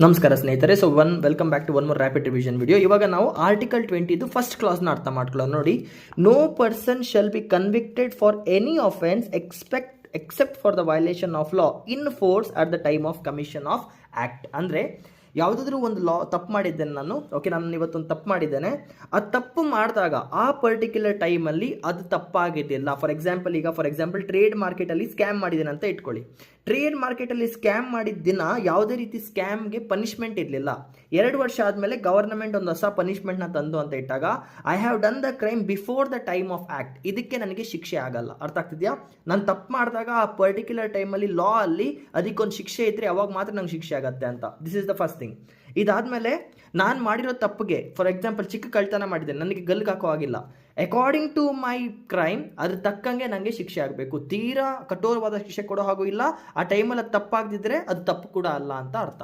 ನಮಸ್ಕಾರ ಸ್ನೇಹಿತರೆ. Welcome back to one more rapid revision video. ಇವಾಗ ನಾವು ಆರ್ಟಿಕಲ್ 20 ಫಸ್ಟ್ ಕ್ಲಾಸ್ನ ಅರ್ಥ ಮಾಡ್ಕೊಳ್ಳೋಣ. ನೋಡಿ, no person shall be convicted for any offence except for the violation of law in force at the time of commission of act. ಅಂದರೆ ಯಾವುದಾದ್ರೂ ಒಂದು ತಪ್ಪು ಮಾಡಿದ್ದೇನೆ ನಾನು ಇವತ್ತೊಂದು ತಪ್ಪು ಮಾಡಿದ್ದೇನೆ. ಆ ತಪ್ಪು ಮಾಡಿದಾಗ ಆ ಪರ್ಟಿಕ್ಯುಲರ್ ಟೈಮಲ್ಲಿ ಅದು ತಪ್ಪಾಗಿದ್ದಿಲ್ಲ. ಫಾರ್ ಎಕ್ಸಾಂಪಲ್ ಟ್ರೇಡ್ ಮಾರ್ಕೆಟಲ್ಲಿ ಸ್ಕ್ಯಾಮ್ ಮಾಡಿದ್ದೇನೆ ಅಂತ ಇಟ್ಕೊಳ್ಳಿ. ಟ್ರೇಡ್ ಮಾರ್ಕೆಟಲ್ಲಿ ಸ್ಕ್ಯಾಮ್ ಮಾಡಿದ ದಿನ ಯಾವುದೇ ರೀತಿ ಸ್ಕ್ಯಾಮ್ಗೆ ಪನಿಷ್ಮೆಂಟ್ ಇರಲಿಲ್ಲ. 2 ವರ್ಷ ಆದಮೇಲೆ ಗವರ್ನಮೆಂಟ್ ಒಂದು ಹೊಸ ಪನಿಷ್ಮೆಂಟ್ನ ತಂದು ಅಂತ ಇಟ್ಟಾಗ I have done the crime before the time of act, ಇದಕ್ಕೆ ನನಗೆ ಶಿಕ್ಷೆ ಆಗಲ್ಲ. ಅರ್ಥ ಆಗ್ತಿದೆಯಾ? ನಾನು ತಪ್ಪು ಮಾಡಿದಾಗ ಆ ಪರ್ಟಿಕ್ಯುಲರ್ ಟೈಮಲ್ಲಿ ಲಾ ಅಲ್ಲಿ ಅದಕ್ಕೊಂದು ಶಿಕ್ಷೆ ಇದ್ದರೆ ಅವಾಗ ಮಾತ್ರ ನಂಗೆ ಶಿಕ್ಷೆ ಆಗುತ್ತೆ ಅಂತ. This is the first thing. ಇದಾದಮೇಲೆ ನಾನು ಮಾಡಿರೋ ತಪ್ಪಿಗೆ, ಫಾರ್ ಎಕ್ಸಾಂಪಲ್ ಚಿಕ್ಕ ಕಳ್ತನ ಮಾಡಿದ್ದೇನೆ, ನನಗೆ ಗಲ್ಗೆ ಹಾಕೋ ಆಗಿಲ್ಲ. ಅಕಾರ್ಡಿಂಗ್ ಟು ಮೈ ಕ್ರೈಮ್ ಅದ್ರ ತಕ್ಕಂಗೆ ನನಗೆ ಶಿಕ್ಷೆ ಆಗಬೇಕು. ತೀರಾ ಕಠೋರವಾದ ಶಿಕ್ಷೆ ಕೊಡೋ ಹಾಗೂ ಇಲ್ಲ. ಆ ಟೈಮಲ್ಲಿ ಅದು ತಪ್ಪಾಗದಿದ್ದರೆ ಅದು ತಪ್ಪು ಕೂಡ ಅಲ್ಲ ಅಂತ ಅರ್ಥ.